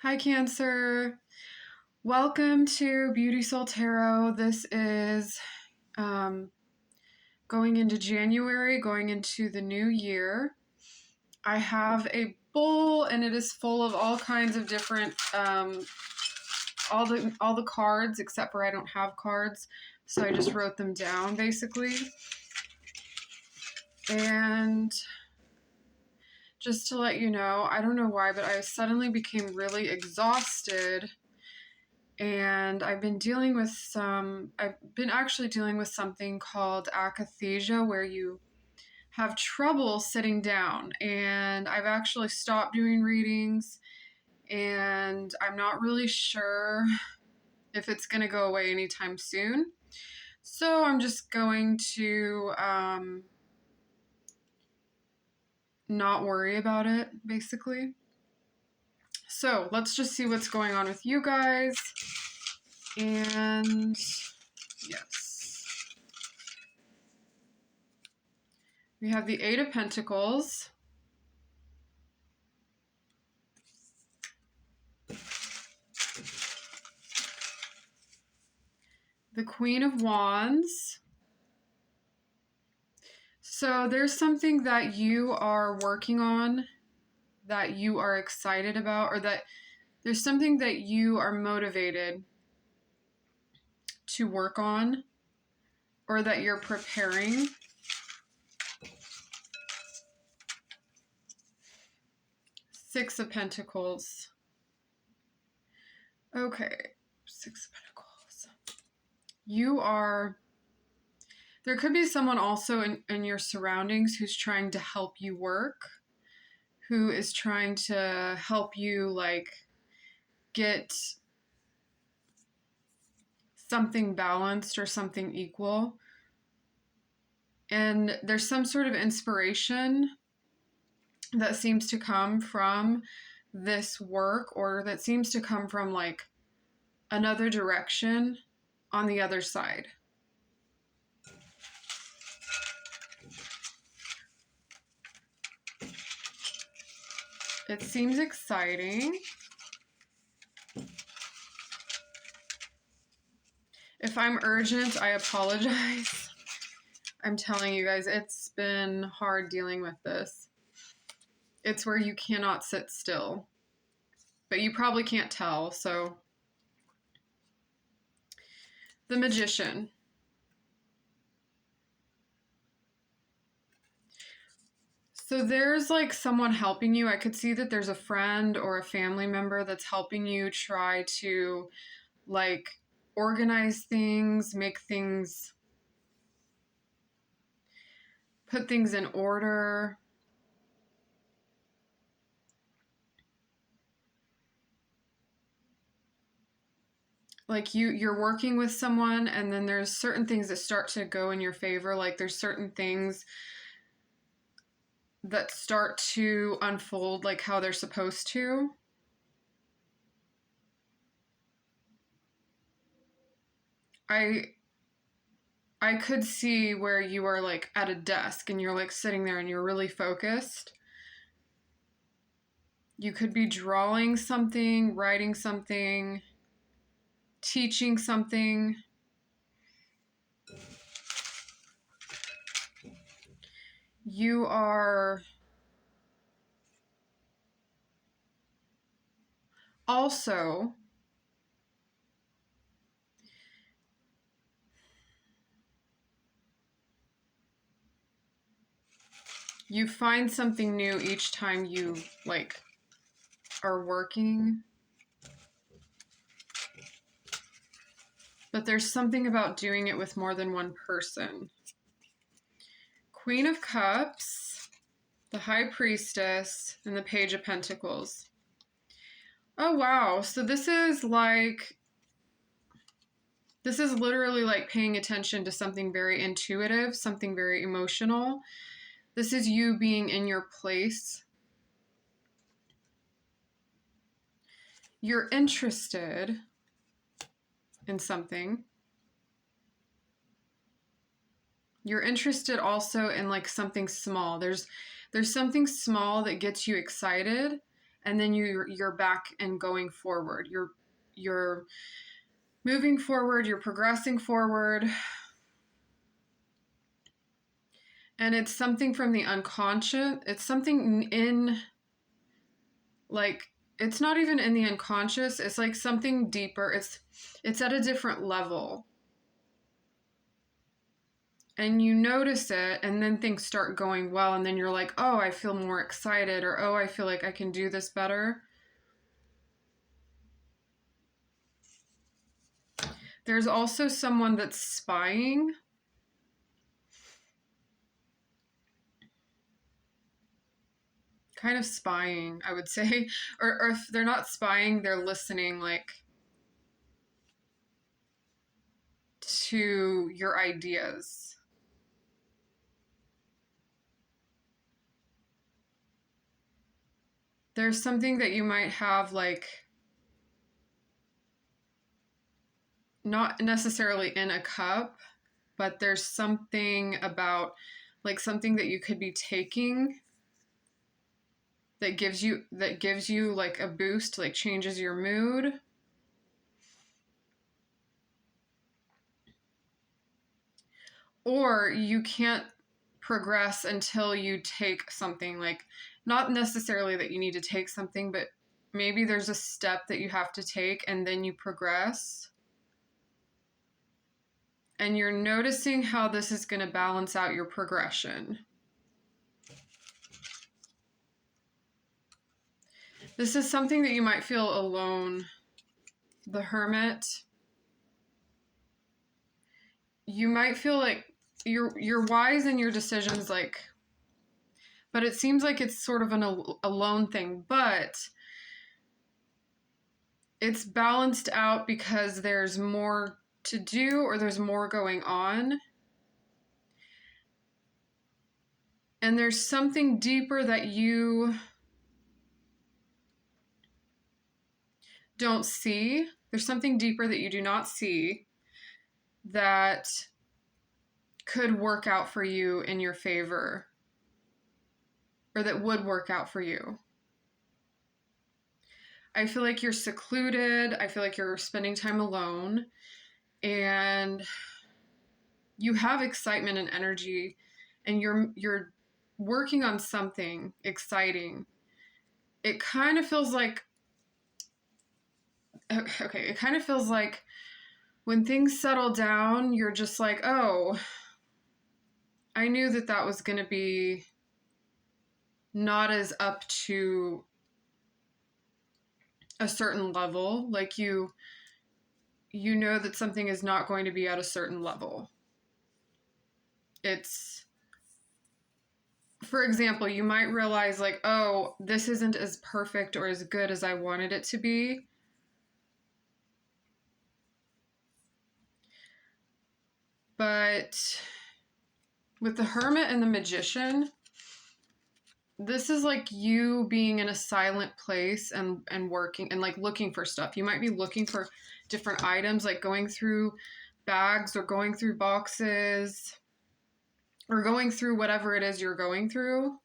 Hi, Cancer. Welcome to Beauty Soul Tarot. This is um, going into January, going into the new year. I have a bowl, and it is full of all kinds of different all the cards, except for I don't have cards, so I just wrote them down basically. And just to let you know, I don't know why, but I suddenly became really exhausted. And I've been actually dealing with something called akathisia, where you have trouble sitting down. And I've actually stopped doing readings, and I'm not really sure if it's going to go away anytime soon. So I'm just going to not worry about it, basically. So let's just see what's going on with you guys. And yes. We have the Eight of Pentacles. The Queen of Wands. So there's something that you are working on, that you are excited about, or that there's something that you are motivated to work on, or that you're preparing. Six of Pentacles. Okay, Six of Pentacles. There could be someone also in your surroundings who's trying to help you work, who is trying to help you, like, get something balanced or something equal. And there's some sort of inspiration that seems to come from this work, or that seems to come from like another direction on the other side. It seems exciting. If I'm urgent, I apologize. I'm telling you guys, it's been hard dealing with this. It's where you cannot sit still. But you probably can't tell, so. The Magician. So there's like someone helping you. I could see that there's a friend or a family member that's helping you try to like organize things, put things in order. Like you're working with someone, and then there's certain things that start to go in your favor. Like there's certain things that start to unfold like how they're supposed to. I could see where you are like at a desk and you're like sitting there and you're really focused. You could be drawing something, writing something, teaching something. You are also you find something new each time you like are working. But there's something about doing it with more than one person. Queen of Cups, the High Priestess, and the Page of Pentacles. Oh, wow. So this is literally like paying attention to something very intuitive, something very emotional. This is you being in your place. You're interested in something. You're interested also in like something small. There's something small that gets you excited, and then you're back and going forward. You're moving forward, you're progressing forward. And it's something from the unconscious. It's something in, like, it's not even in the unconscious. It's like something deeper. It's at a different level. And you notice it, and then things start going well, and then you're like, oh, I feel more excited, or oh, I feel like I can do this better. There's also someone that's spying. Kind of spying, I would say. Or if they're not spying, they're listening, like, to your ideas. There's something that you might have, like, not necessarily in a cup, but there's something about, like, something that you could be taking that gives you like a boost, like changes your mood. Or you can't progress until you take something, like, not necessarily that you need to take something, but maybe there's a step that you have to take and then you progress. And you're noticing how this is going to balance out your progression. This is something that you might feel alone. The Hermit. You might feel like you're wise in your decisions, like, but it seems like it's sort of an alone thing, but it's balanced out because there's more to do, or there's more going on. And there's something deeper that you don't see. There's something deeper that you do not see that could work out for you in your favor, or that would work out for you. I feel like you're secluded. I feel like you're spending time alone, and you have excitement and energy, and you're working on something exciting. It kind of feels like, okay, it kind of feels like when things settle down, you're just like, oh, I knew that was going to be not as up to a certain level. Like, you know that something is not going to be at a certain level. It's, for example, you might realize, like, oh, this isn't as perfect or as good as I wanted it to be. But with the Hermit and the Magician, this is like you being in a silent place and working and, like, looking for stuff. You might be looking for different items, like going through bags or going through boxes or going through whatever it is you're going through.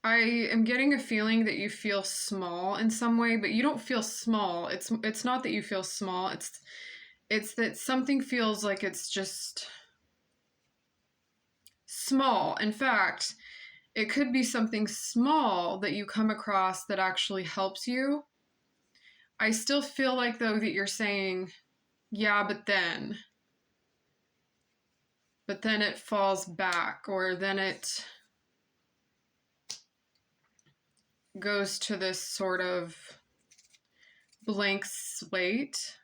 I am getting a feeling that you feel small in some way, but you don't feel small. It's not that you feel small. It's that something feels like it's just small. In fact, it could be something small that you come across that actually helps you. I still feel like, though, that you're saying, yeah, but then it falls back, or then it goes to this sort of blank slate.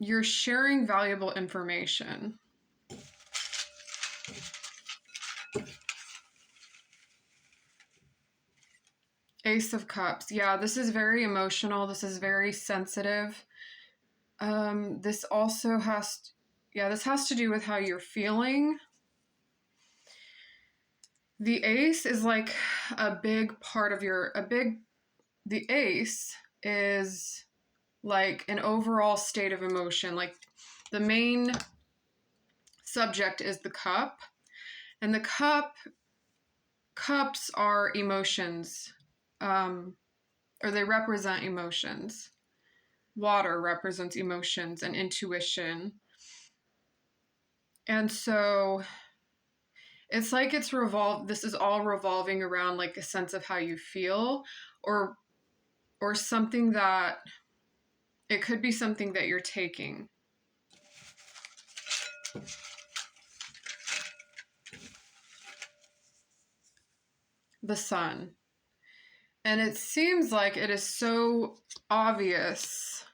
You're sharing valuable information. Ace of Cups. Yeah, this is very emotional. This is very sensitive. This also this has to do with how you're feeling. The ace is like a big part of the ace is like an overall state of emotion. Like, the main subject is the cup, and the cups are emotions, or they represent emotions. Water represents emotions and intuition. And so it's like this is all revolving around like a sense of how you feel, or something that, it could be something that you're taking. The Sun. And it seems like it is so obvious.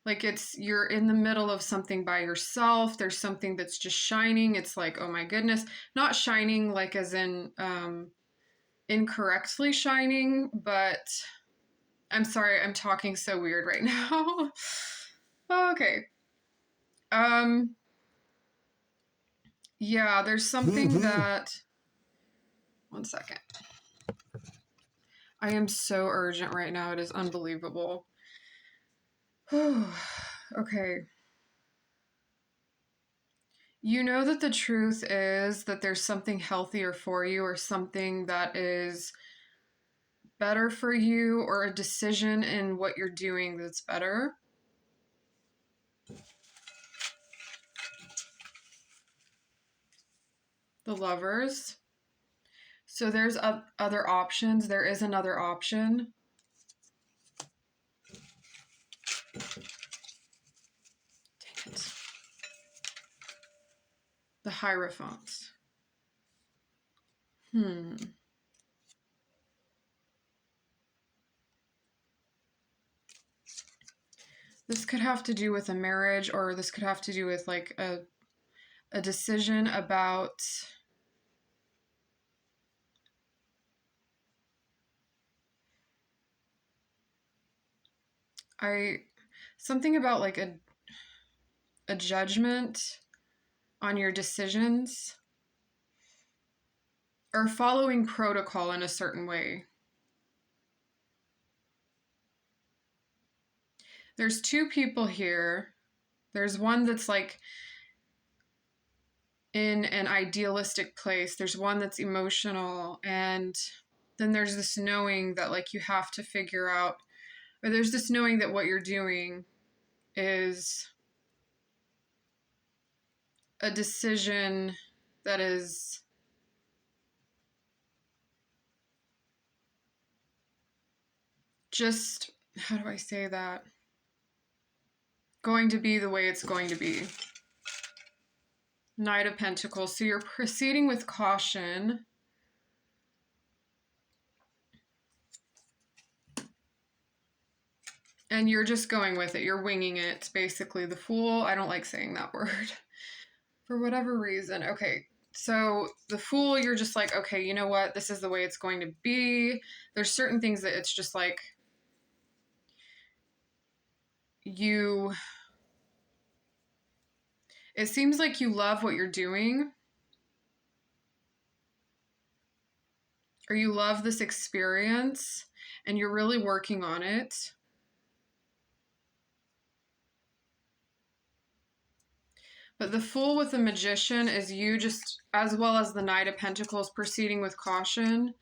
Like you're in the middle of something by yourself. There's something that's just shining. It's like, oh my goodness. Not shining like as in incorrectly shining, but I'm sorry, I'm talking so weird right now. Okay. Yeah, there's something that, one second. I am so urgent right now. It is unbelievable. Okay. You know that the truth is that there's something healthier for you, or something that is better for you, or a decision in what you're doing that's better. The Lovers. So there's other options. There is another option. Dang it. The Hierophant. This could have to do with a marriage, or this could have to do with like a decision about something about like a judgment on your decisions, or following protocol in a certain way. There's two people here. There's one that's like in an idealistic place. There's one that's emotional. And then there's this knowing that like you have to figure out, or there's this knowing that what you're doing is a decision that is just, how do I say that? Going to be the way it's going to be. Knight of Pentacles. So you're proceeding with caution. And you're just going with it. You're winging it. It's basically the Fool. I don't like saying that word for whatever reason. Okay. So the Fool, you're just like, okay, you know what? This is the way it's going to be. There's certain things that it's just like it seems like you love what you're doing, or you love this experience and you're really working on it. But the Fool with the Magician is you just, as well as the Knight of Pentacles, proceeding with caution.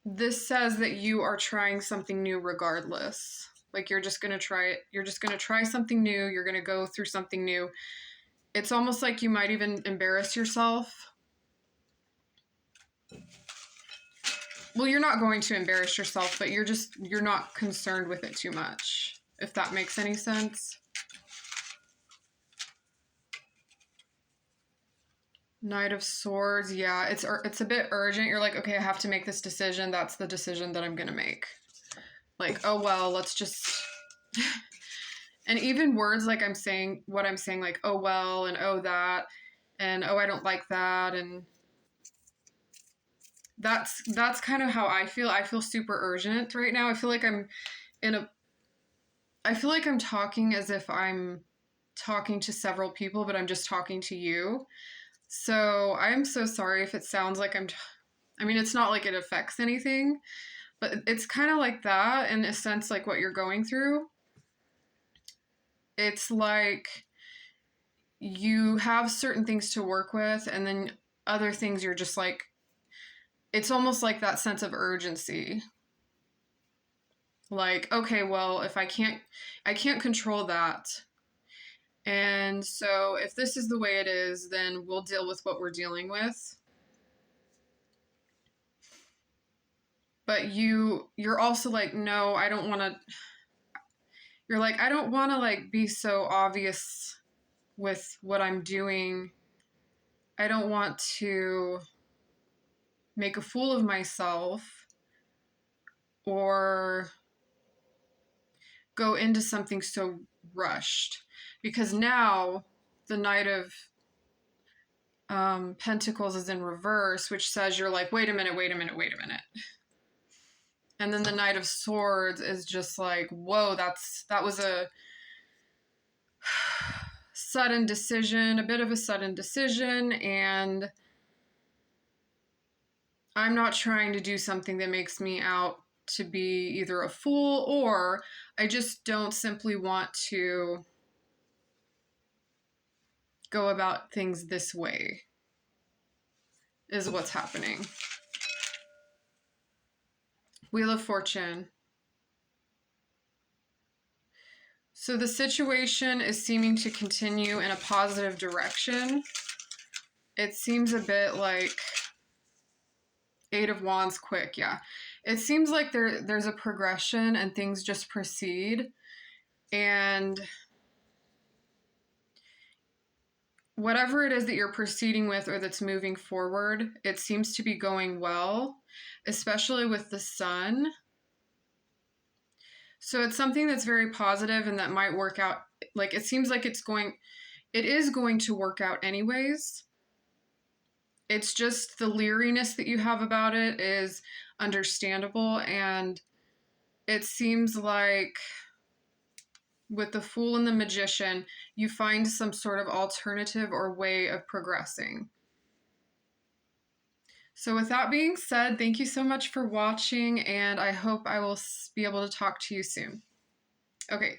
This says that you are trying something new regardless. Like you're just going to try it. You're just going to try something new. You're going to go through something new. It's almost like you might even embarrass yourself. Well, you're not going to embarrass yourself, but you're not concerned with it too much, if that makes any sense. Knight of Swords, yeah, it's a bit urgent. You're like, okay, I have to make this decision. That's the decision that I'm gonna make. Like, oh well, let's just. And even words like what I'm saying, like, oh well, and oh that, and oh I don't like that, and that's kind of how I feel. I feel super urgent right now. I feel like I'm talking as if I'm talking to several people, but I'm just talking to you. So I'm so sorry if it sounds like I mean, it's not like it affects anything, But it's kind of like that in a sense, like what you're going through. It's like you have certain things to work with, and then other things you're just like, it's almost like that sense of urgency. Like, okay, well, if I can't control that. And so if this is the way it is, then we'll deal with what we're dealing with. But you're also like, no, I don't want to, you're like, I don't want to like be so obvious with what I'm doing. I don't want to make a fool of myself or go into something so rushed, because now the Knight of Pentacles is in reverse, which says you're like, wait a minute, wait a minute, wait a minute. And then the Knight of Swords is just like, whoa, that was a sudden decision, a bit of a sudden decision, and I'm not trying to do something that makes me out to be either a fool, or I just don't simply want to go about things this way, is what's happening. Wheel of Fortune. So the situation is seeming to continue in a positive direction. It seems a bit like Eight of Wands quick, yeah. It seems like there's a progression and things just proceed. And whatever it is that you're proceeding with or that's moving forward, it seems to be going well, especially with the Sun. So it's something that's very positive and that might work out. Like, it seems like it is going to work out anyways. It's just the leeriness that you have about it is understandable, and it seems like with the Fool and the Magician, you find some sort of alternative or way of progressing. So with that being said, thank you so much for watching, and I hope I will be able to talk to you soon. Okay.